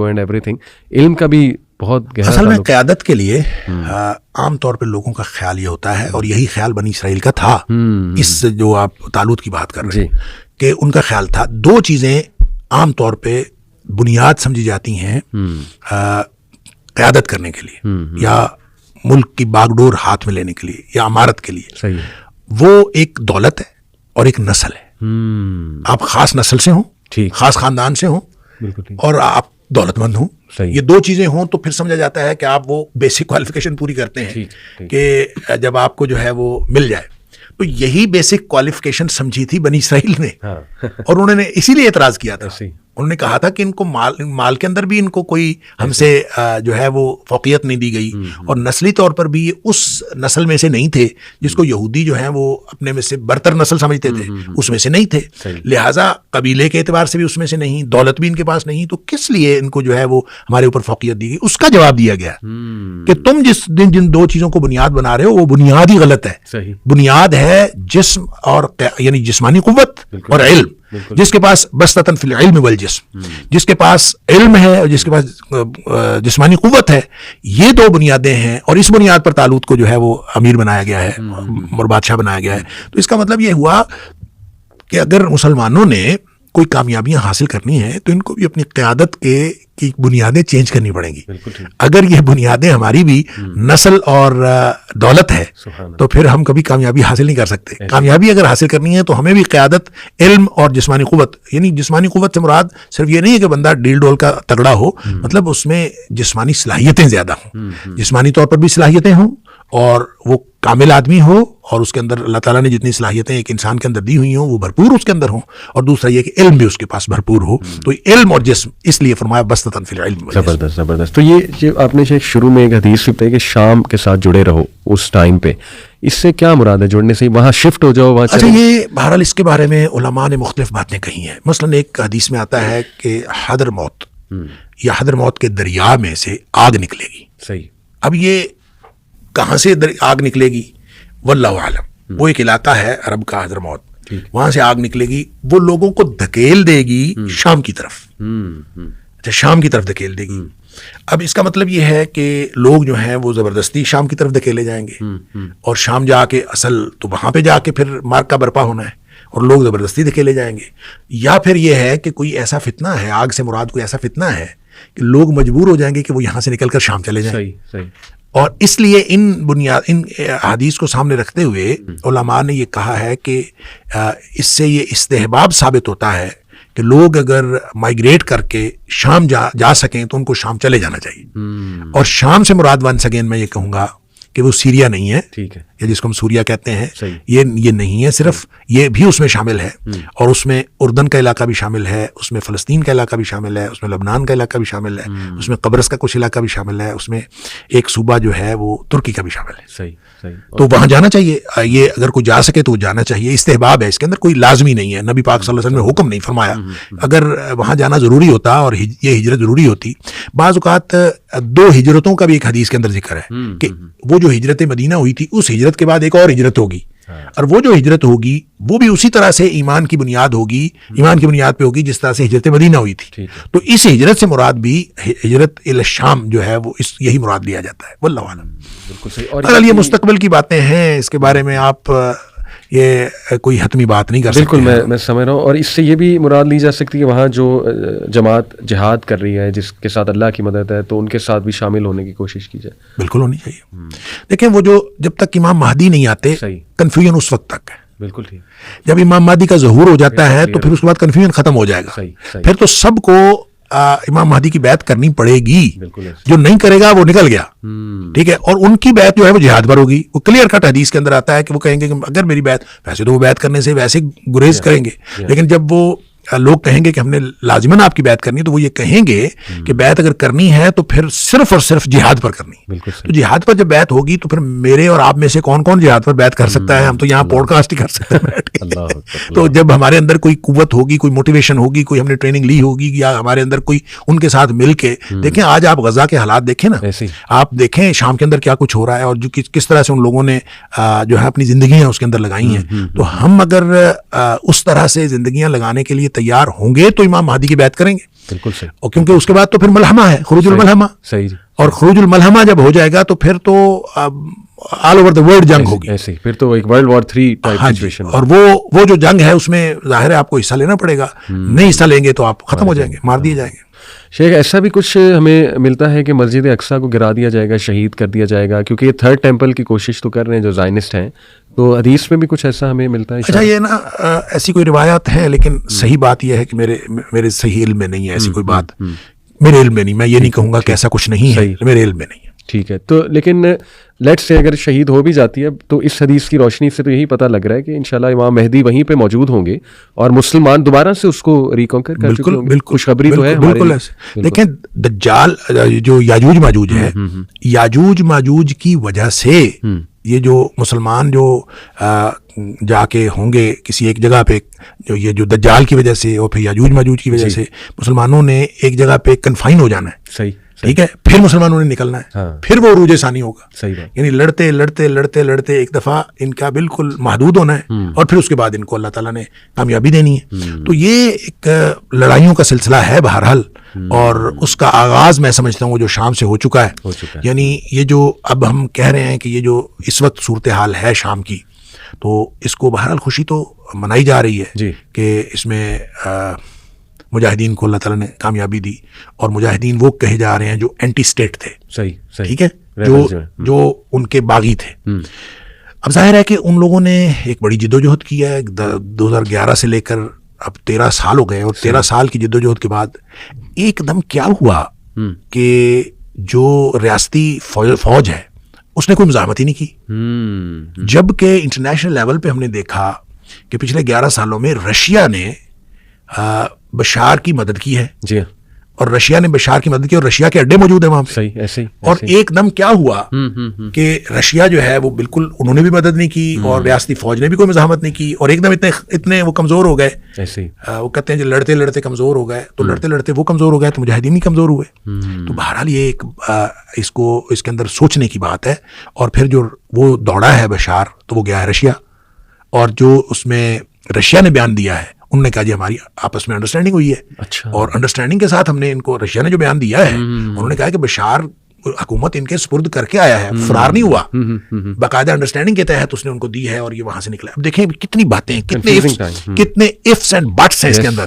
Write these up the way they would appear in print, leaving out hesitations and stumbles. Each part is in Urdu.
And every thing. علم کا بھی بہت گہرا اصل میں قیادت کے لیے عام طور پہ لوگوں کا خیال یہ ہوتا ہے, اور یہی خیال بنی اسرائیل کا تھا, اس جو آپ طالوت کی بات کر رہے ہیں کہ ان کا خیال تھا, دو چیزیں عام طور پہ بنیاد سمجھی جاتی ہیں قیادت کرنے کے لیے یا ملک کی باغ ڈور ہاتھ میں لینے کے لیے یا عمارت کے لیے. وہ ایک دولت ہے اور ایک نسل ہے. آپ خاص نسل سے ہوں, خاص خاندان سے ہوں, اور آپ دولت مند ہوں, یہ دو چیزیں ہوں تو پھر سمجھا جاتا ہے کہ آپ وہ بیسک کوالیفیکیشن پوری کرتے ہیں کہ جب آپ کو جو ہے وہ مل جائے. تو یہی بیسک کوالیفیکیشن سمجھی تھی بنی اسرائیل نے, اور انہوں نے اسی لیے اعتراض کیا تھا. انہوں نے کہا تھا کہ ان کو مال کے اندر بھی ان کو کوئی ہم سے جو ہے وہ فوقیت نہیں دی گئی, اور نسلی طور پر بھی اس نسل میں سے نہیں تھے جس کو یہودی جو ہیں وہ اپنے میں سے برتر نسل سمجھتے تھے, اس میں سے نہیں تھے, لہٰذا قبیلے کے اعتبار سے بھی اس میں سے نہیں, دولت بھی ان کے پاس نہیں, تو کس لیے ان کو جو ہے وہ ہمارے اوپر فوقیت دی گئی. اس کا جواب دیا گیا کہ تم جن دو چیزوں کو بنیاد بنا رہے ہو وہ بنیاد ہی غلط ہے. بنیاد ہے جسم اور یعنی جسمانی قوت اور علم. جس کے پاس بسطۃ فی العلم والجسم, جس کے پاس علم ہے اور جس کے پاس جسمانی قوت ہے, یہ دو بنیادیں ہیں, اور اس بنیاد پر طالوت کو جو ہے وہ امیر بنایا گیا ہے اور بادشاہ بنایا گیا ہے. تو اس کا مطلب یہ ہوا کہ اگر مسلمانوں نے کوئی کامیابیاں حاصل کرنی ہیں تو ان کو بھی اپنی قیادت کی بنیادیں چینج کرنی پڑیں گی. اگر یہ بنیادیں ہماری بھی نسل اور دولت ہے تو پھر ہم کبھی کامیابی حاصل نہیں کر سکتے. کامیابی اگر حاصل کرنی ہے تو ہمیں بھی قیادت, علم اور جسمانی قوت, یعنی جسمانی قوت سے مراد صرف یہ نہیں ہے کہ بندہ ڈیل ڈول کا تگڑا ہو, مطلب اس میں جسمانی صلاحیتیں زیادہ ہوں, جسمانی طور پر بھی صلاحیتیں ہوں, اور وہ کامل آدمی ہو, اور اس کے اندر اللہ تعالیٰ نے جتنی صلاحیتیں ایک انسان کے اندر دی ہوئی ہوں وہ بھرپور اس کے اندر ہوں, اور دوسرا یہ کہ علم بھی اس کے پاس بھرپور ہو. تو علم اور جسم, اس لیے فرمایا بسطۃ فی العلم. زبردست. تو یہ آپ نے شروع میں ایک حدیث بھی بتائی کہ شام کے ساتھ جڑے رہو اس ٹائم پہ, اس سے کیا مراد ہے جڑنے سے؟ وہاں شفٹ ہو جاؤ وہاں. اچھا, یہ بہرحال اس کے بارے میں علماء نے مختلف باتیں کہی ہیں. مثلا ایک حدیث میں آتا ہے کہ حضرموت یا حضرموت کے دریا میں سے آگ نکلے گی. صحیح. اب یہ کہاں سے آگ نکلے گی واللہ عالم. وہ ایک علاقہ ہے عرب کا حضرموت, وہاں سے آگ نکلے گی, وہ لوگوں کو دھکیل دے گی شام کی طرف. اچھا, شام کی طرف دھکیل دے گی. اب اس کا مطلب یہ ہے کہ لوگ جو ہیں وہ زبردستی شام کی طرف دھکیلے جائیں گے, اور شام جا کے اصل تو وہاں پہ جا کے پھر مارکا برپا ہونا ہے, اور لوگ زبردستی دھکیلے جائیں گے. یا پھر یہ ہے کہ کوئی ایسا فتنہ ہے, آگ سے مراد کوئی ایسا فتنہ ہے کہ لوگ مجبور ہو جائیں گے کہ وہ یہاں سے نکل کر شام چلے جائیں. صحیح. اور اس لیے ان حدیث کو سامنے رکھتے ہوئے علماء نے یہ کہا ہے کہ اس سے یہ استحباب ثابت ہوتا ہے کہ لوگ اگر مائیگریٹ کر کے شام جا سکیں تو ان کو شام چلے جانا چاہیے. اور شام سے مراد ونس اگین میں یہ کہوں گا کہ وہ سیریا نہیں ہے, یا جس کو ہم سوریا کہتے ہیں, یہ نہیں ہے صرف, یہ بھی اس میں شامل ہے, اور اس میں اردن کا علاقہ بھی شامل ہے, اس میں فلسطین کا علاقہ بھی شامل ہے, اس میں لبنان کا علاقہ بھی شامل ہے, اس میں قبرص کا کچھ علاقہ بھی شامل ہے, اس میں ایک صوبہ جو ہے وہ ترکی کا بھی شامل ہے. تو وہاں جانا چاہیے. یہ اگر کوئی جا سکے تو وہ جانا چاہیے. استحباب ہے, اس کے اندر کوئی لازمی نہیں ہے. نبی پاک صلی اللہ علیہ وسلم نے حکم نہیں فرمایا. اگر وہاں جانا ضروری ہوتا اور یہ ہجرت ضروری ہوتی, بعض اوقات دو ہجرتوں کا بھی ایک حدیث کے اندر ذکر ہے کہ وہ جو ہجرت مدینہ ہوئی تھی اس ہجرت کے بعد ایک اور ہجرت ہوگی, اور وہ جو ہجرت ہوگی وہ بھی اسی طرح سے ایمان کی بنیاد ہوگی, ایمان کی بنیاد پہ ہوگی جس طرح سے ہجرت مدینہ ہوئی تھی. تو اس ہجرت سے مراد بھی ہجرت الی الشام جو ہے وہ یہی مراد لیا جاتا ہے. واللہ اعلم. بالکل صحیح. اور یہ مستقبل کی باتیں ہیں, اس کے بارے میں آپ یہ کوئی حتمی بات نہیں کر سکتے. بالکل میں سمجھ رہا ہوں. اور اس سے یہ بھی مراد لی جا سکتی ہے کہ وہاں جو جماعت جہاد کر رہی ہے جس کے ساتھ اللہ کی مدد ہے تو ان کے ساتھ بھی شامل ہونے کی کوشش کی جائے. بالکل ہونی چاہیے. دیکھیں وہ جو جب تک امام مہدی نہیں آتے کنفیوژن اس وقت تک ہے. بالکل ٹھیک. جب امام مہدی کا ظہور ہو جاتا ہے تو پھر اس کے بعد کنفیوژن ختم ہو جائے گا. پھر تو سب کو امام مہدی کی بیعت کرنی پڑے گی. جو نہیں کرے گا وہ نکل گیا. ٹھیک ہے. اور ان کی بیعت جو ہے وہ جہاد پر ہوگی. وہ کلیئر کٹ حدیث کے اندر آتا ہے کہ وہ کہیں گے کہ اگر میری بیعت, ویسے تو وہ بیعت کرنے سے ویسے گریز کریں گے, لیکن جب وہ لوگ کہیں گے کہ ہم نے لازماً آپ کی بیعت کرنی ہے تو وہ یہ کہیں گے کہ بیعت اگر کرنی ہے تو پھر صرف اور صرف جہاد پر کرنی. تو جہاد پر جب بیعت ہوگی تو پھر میرے اور آپ میں سے کون کون جہاد پر بیعت کر سکتا ہے؟ ہم تو یہاں پوڈ کاسٹ ہی کر سکتے ہیں. تو جب ہمارے اندر کوئی قوت ہوگی, کوئی موٹیویشن ہوگی, کوئی ہم نے ٹریننگ لی ہوگی, یا ہمارے اندر کوئی ان کے ساتھ مل کے دیکھیں. آج آپ غزہ کے حالات دیکھیں نا, آپ دیکھیں شام کے اندر کیا کچھ ہو رہا ہے, اور جو کس طرح سے ان لوگوں نے جو ہے اپنی زندگیاں اس کے اندر لگائی ہیں. تو ہم اگر اس طرح سے زندگیاں لگانے کے لیے تیار ہوں گے تو امام مہدی کی بیعت کریں گے. بالکل صحیح. اور کیونکہ اس کے بعد تو پھر ملحمہ ہے, خروج الملحمہ, صحیح, اور خروج الملحمہ جب ہو جائے گا تو پھر تو آل اوور دا ورلڈ جنگ ہوگی, ایسے پھر تو ایک ورلڈ وار 3 ٹائپ سچویشن. اور وہ جو جنگ ہے اس میں ظاہر ہے آپ کو حصہ لینا پڑے گا, نہیں حصہ لیں گے تو آپ ختم ہو جائیں گے, مار دیے جائیں گے. شیخ ایسا بھی کچھ ہمیں ملتا ہے کہ مسجد اقصیٰ کو گرا دیا جائے گا, شہید کر دیا جائے گا, کیونکہ یہ تھرڈ ٹیمپل کی کوشش تو کر رہے ہیں جو زائنسٹ ہیں, تو حدیث میں بھی کچھ ایسا ہمیں ملتا ہے؟ اچھا, یہ نا ایسی کوئی روایات ہیں, لیکن صحیح بات یہ ہے کہ میرے صحیح علم میں نہیں ہے ایسی کوئی بات, میرے علم میں نہیں. میں یہ نہیں کہوں گا کہ ایسا کچھ نہیں ہے, میرے علم میں نہیں ہے. ٹھیک ہے, تو لیکن لیٹ سے اگر شہید ہو بھی جاتی ہے تو اس حدیث کی روشنی سے تو یہی پتہ لگ رہا ہے کہ انشاءاللہ امام مہدی وہیں پہ موجود ہوں گے اور مسلمان دوبارہ سے اس کو ریکانکر کر چکے ہوں گے. خوشخبری تو ہے بالکل ایسے. دیکھیں دجال جو یاجوج ماجوج ہے, یاجوج ماجوج کی وجہ سے یہ جو مسلمان جو جا کے ہوں گے کسی ایک جگہ پہ, یہ جو دجال کی وجہ سے اور پھر یاجوج ماجوج کی وجہ سے مسلمانوں نے ایک جگہ پہ کنفائن ہو جانا ہے. صحیح, ٹھیک ہے, پھر مسلمانوں نے نکلنا ہے, پھر وہ عروج ثانی ہوگا. صحیح بات. یعنی لڑتے لڑتے لڑتے لڑتے ایک دفعہ ان کا بالکل محدود ہونا ہے, اور پھر اس کے بعد ان کو اللہ تعالیٰ نے کامیابی دینی ہے. تو یہ ایک لڑائیوں کا سلسلہ ہے بہرحال, اور اس کا آغاز میں سمجھتا ہوں جو شام سے ہو چکا ہے. یعنی یہ جو اب ہم کہہ رہے ہیں کہ یہ جو اس وقت صورتحال ہے شام کی, تو اس کو بہرحال خوشی تو منائی جا رہی ہے کہ اس میں مجاہدین کو اللہ تعالیٰ نے کامیابی دی, اور مجاہدین وہ کہے جا رہے ہیں جو اینٹی اسٹیٹ تھے. صحیح, ٹھیک ہے, جو ان کے باغی تھے. اب ظاہر ہے کہ ان لوگوں نے ایک بڑی جدوجہد کی ہے 2011 سے لے کر اب 13 سال ہو گئے, اور 13 سال کی جدوجہد کے بعد ایک دم کیا ہوا کہ جو ریاستی فوج ہے اس نے کوئی مزاحمت ہی نہیں کی, جبکہ انٹرنیشنل لیول پہ ہم نے دیکھا کہ پچھلے 11 سالوں میں رشیا نے بشار کی مدد کی ہے. جی, اور رشیا نے بشار کی مدد کی, اور رشیا کے اڈے موجود ہیں وہاں پہ. صحیح, ایسے ہی. اور ایک دم کیا ہوا کہ رشیا جو ہے وہ بالکل انہوں نے بھی مدد نہیں کی, اور ریاستی فوج نے بھی کوئی مزاحمت نہیں کی, اور ایک دم اتنے وہ کمزور ہو گئے. ایسے ہی وہ کہتے ہیں جو لڑتے لڑتے کمزور ہو گئے, تو لڑتے لڑتے وہ کمزور ہو گئے تو مجاہدین بھی کمزور ہوئے. تو بہرحال یہ ایک اس کے اندر سوچنے کی بات ہے. اور پھر جو وہ دوڑا ہے بشار تو وہ گیا ہے رشیا, اور جو اس میں رشیا نے بیان دیا ہے انہوں نے کہا جی ہماری آپس میں انڈرسٹینڈنگ ہوئی ہے. اچھا. اور انڈرسٹینڈنگ کے ساتھ ہم نے ان کو, رشیا نے جو بیان دیا ہے انہوں نے کہا کہ بشار حکومت ان کے سپرد کر کے آیا ہے, فرار نہیں ہوا, باقاعدہ انڈرسٹینڈنگ کے تحت اس نے ان کو دی ہے, اور یہ وہاں سے نکلا. اب دیکھیں کتنی باتیں, کتنے ifs اینڈ بٹس ہیں اس کے اندر,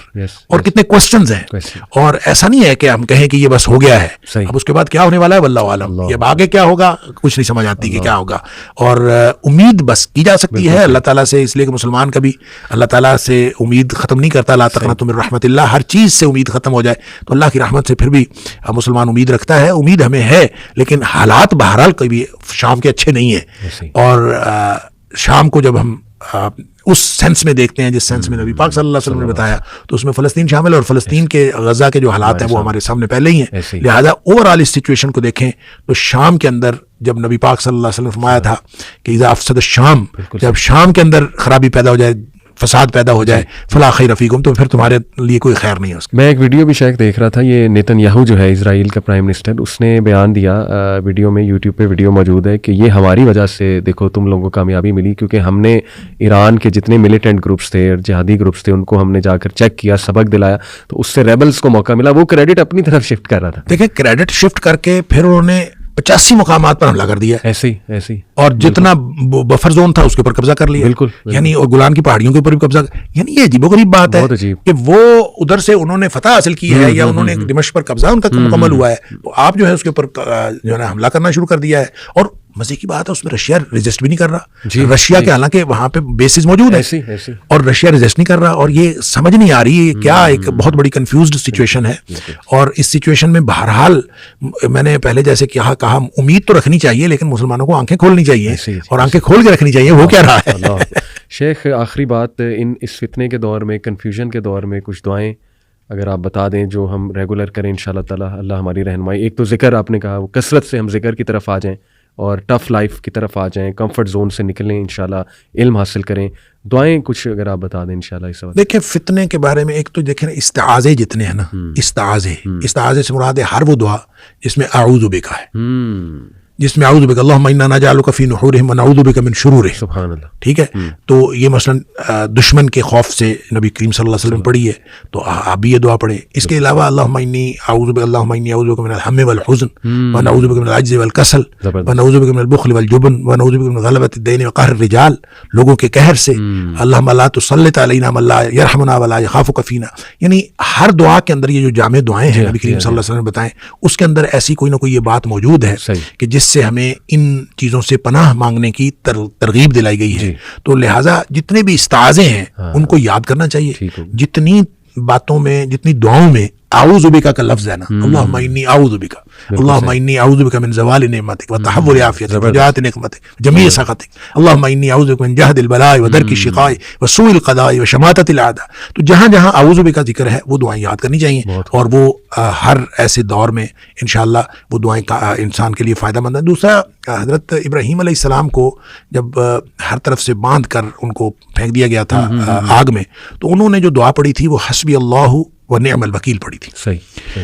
اور کتنے کوسچنز ہیں. اور ایسا نہیں ہے کہ ہم کہیں کہ یہ بس ہو گیا ہے, اب اس کے بعد کیا ہونے والا ہے واللہ عالم, یہ آگے کیا ہوگا کچھ نہیں سمجھ آتی کہ کیا ہوگا. اور امید بس کی جا سکتی ہے اللہ تعالیٰ سے, اس لیے کہ مسلمان کبھی اللہ تعالیٰ سے امید ختم نہیں کرتا. لا تقنطوا من رحمت اللہ, ہر چیز سے امید ختم ہو جائے تو اللہ کی رحمت سے پھر بھی مسلمان امید رکھتا ہے. امید ہمیں ہے, لیکن حالات بہرحال کبھی شام کے اچھے نہیں ہیں. اور شام کو جب ہم اس سینس میں دیکھتے ہیں جس سینس میں نبی پاک صلی اللہ علیہ وسلم نے بتایا, تو اس میں فلسطین شامل ہے, اور فلسطین کے غزہ کے جو حالات ہیں وہ ہمارے سامنے پہلے ہی ہیں. لہذا اوور آل اس سچویشن کو دیکھیں تو شام کے اندر جب نبی پاک صلی اللہ علیہ وسلم نے فرمایا تھا کہ اذا افسد الشام, جب شام کے اندر خرابی پیدا ہو جائے, فساد پیدا ہو جائے, فلا خیر فیکم, تو پھر تمہارے لیے کوئی خیر نہیں ہے اس کا. میں ایک ویڈیو بھی شاید دیکھ رہا تھا, یہ نیتن یاہو جو ہے اسرائیل کا پرائم منسٹر, اس نے بیان دیا ویڈیو میں, یوٹیوب پہ ویڈیو موجود ہے, کہ یہ ہماری وجہ سے دیکھو تم لوگوں کو کامیابی ملی, کیونکہ ہم نے ایران کے جتنے ملیٹنٹ گروپس تھے اور جہادی گروپس تھے ان کو ہم نے جا کر چیک کیا, سبق دلایا, تو اس سے ریبلز کو موقع ملا. وہ کریڈٹ اپنی طرف شفٹ کر رہا تھا. دیکھیں کریڈٹ شفٹ کر کے پھر انہوں نے 85 مقامات پر حملہ کر دیا. ایسے ہی اور جتنا بفر زون تھا اس کے اوپر قبضہ کر لیا. بالکل. یعنی اور گولان کی پہاڑیوں کے اوپر بھی قبضہ. یعنی یہ عجیب و غریب بات ہے کہ وہ ادھر سے انہوں نے فتح حاصل کی ہے, یا انہوں نے دمشق پر قبضہ ان کا مکمل ہوا ہے, تو آپ جو ہے اس کے اوپر جو ہے نا حملہ کرنا شروع کر دیا ہے. اور مزے کی بات ہے اس میں رشیا ریزسٹ بھی نہیں کر رہا. رشیا کے حالانکہ وہاں پہ بیسز موجود ہیں, اور رشیا ریزسٹ نہیں کر رہا. اور یہ سمجھ نہیں آ رہی کیا, ایک بہت بڑی کنفیوزڈ سچویشن ہے. اور اس سچویشن میں بہرحال میں نے پہلے جیسے کہا امید تو رکھنی چاہیے, لیکن مسلمانوں کو آنکھیں کھولنی چاہیے, اور آنکھیں کھول کے رکھنی چاہیے. وہ کیا رہا ہے شیخ, آخری بات, اس فتنے کے دور میں, کنفیوژن کے دور میں کچھ دعائیں اگر آپ بتا دیں جو ہم ریگولر کریں انشاءاللہ تعالی, اللہ ہماری رہنمائی. ایک تو ذکر آپ نے کہا, وہ کثرت سے ہم ذکر کی طرف آ جائیں, اور ٹف لائف کی طرف آ جائیں, کمفرٹ زون سے نکلیں, انشاءاللہ علم حاصل کریں. دعائیں کچھ اگر آپ بتا دیں انشاءاللہ اس وقت. دیکھیں فتنے کے بارے میں ایک تو دیکھیں استعاذے جتنے ہیں نا, استعاذے سے مراد ہے ہر وہ دعا جس میں اعوذ بک ہے. جس میں اعوذ بک اللہم انا نجعلک فی نحورہم ونعوذ بک من شرورہم. سبحان اللہ. ٹھیک ہے, تو یہ مثلا دشمن کے خوف سے نبی کریم صلی اللہ علیہ وسلم پڑھی ہے, تو آپ بھی یہ دعا پڑھیں. اس کے علاوہ اللہم انی اعوذ بک من الہم والحزن ونعوذ بک من العجز والکسل ونعوذ بک من البخل والجبن ونعوذ بک من غلبۃ الدین وقہر الرجال, لوگوں کے قہر سے. اللہم لا تسلط علینا من لا یرحمنا ولا یخافک فینا. یعنی ہر دعا کے اندر یہ جو جامع دعائیں ہیں نبی کریم صلی اللہ علیہ وسلم نے بتائیں, اس کے اندر ایسی کوئی نہ کوئی یہ بات موجود ہے کہ جس سے ہمیں ان چیزوں سے پناہ مانگنے کی ترغیب دلائی گئی ہے. تو لہٰذا جتنے بھی استعاذے ہیں ان کو یاد کرنا چاہیے. جتنی باتوں میں, جتنی دعاؤں میں اعوذ بک کا لفظ ہے نا, اللہم انی اعوذ بک, اللہم انی اعوذ بک من زوال نعمتک وتحول عافیتک وجاءت نقمتک جمیع سخطک, اللہم انی اعوذ بک من جہد البلاء ودرک الشقاء وسوء القضاء وشماتۃ الاعداء. تو جہاں جہاں اعوذ بک کا ذکر ہے وہ دعائیں یاد کرنی چاہیے, اور وہ ہر ایسے دور میں انشاءاللہ وہ دعائیں انسان کے لیے فائدہ مند ہیں. دوسرا, حضرت ابراہیم علیہ السلام کو جب ہر طرف سے باندھ کر ان کو پھینک دیا گیا تھا آگ میں, تو انہوں نے جو دعا پڑھی تھی وہ حسبی اللہ و نعم الوکیل پڑھی تھی. صحیح.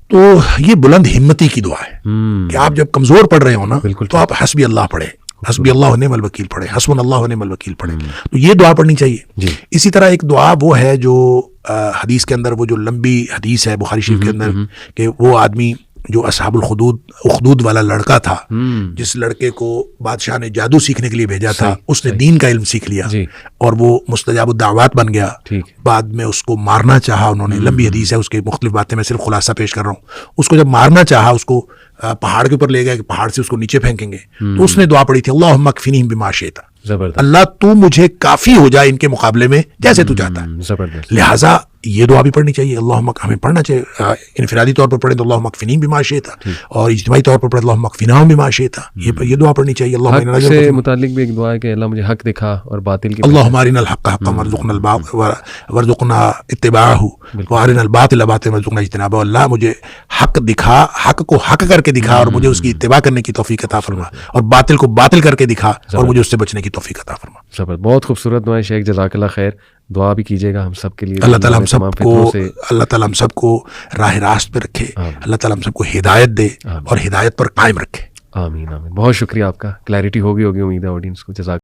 تو یہ بلند ہمتی کی دعا ہے کہ آپ جب کمزور پڑھ رہے ہو نا تو آپ حسبی اللہ پڑھیں, حسبی اللہ و نعم الوکیل پڑھیں, حسبنا اللہ و نعم الوکیل پڑھیں. تو یہ دعا پڑھنی چاہیے. اسی طرح ایک دعا وہ ہے جو حدیث کے اندر, وہ جو لمبی حدیث ہے بخاری شریف کے اندر, کہ وہ آدمی جو اصحاب اخدود والا لڑکا تھا, جس لڑکے کو بادشاہ نے جادو سیکھنے کے لیے بھیجا تھا, اس نے دین کا علم سیکھ لیا اور وہ مستجاب الدعوات بن گیا. بعد میں اس کو مارنا چاہا انہوں نے, لمبی حدیث ہے, اس کے مختلف باتیں میں صرف خلاصہ پیش کر رہا ہوں. اس کو جب مارنا چاہا, اس کو پہاڑ کے اوپر لے گئے کہ پہاڑ سے اس کو نیچے پھینکیں گے, تو اس نے دعا پڑھی تھی اللہم اکفنیہم بما شئت, اللہ تو مجھے کافی ہو جائے ان کے مقابلے میں جیسے تو چاہتا ہے. لہٰذا یہ دعا بھی پڑھنی چاہیے. اللہم, ہمیں پڑھنا چاہیے, انفرادی طور پر پڑھیں تو اللہم اکفنیہم بما شئت, اور اجتماعی طور پر پڑھیں اللہم اکفناہم بما شئت. یہ دعا پڑھنی چاہیے. حق سے متعلق بھی ایک دعا ہے کہ اللہ مجھے حق دکھا اور باطل کی, اللہم ارنا الحق حقا وارزقنا اتباعہ وارنا الباطل باطلا وارزقنا اجتنابہ. اللہ مجھے حق دکھا, حق کو حق کر کے دکھا اور مجھے اس کی اتباع کرنے کی توفیق عطا فرما, اور باطل کو باطل کر کے دکھا اور مجھے اس سے بچنے کی توفیق عطا فرما. بہت خوبصورت دعائیں شیخ, جزاک اللہ خیر. دعا بھی کیجیے گا ہم سب کے لیے. اللہ تعالیٰ ہم سب کو راہ راست پہ رکھے, اللہ تعالیٰ ہم سب کو ہدایت دے اور ہدایت پر قائم رکھے. آمین آمین. بہت شکریہ آپ کا, کلیئرٹی ہوگی امید ہے آڈینس کو. جزاک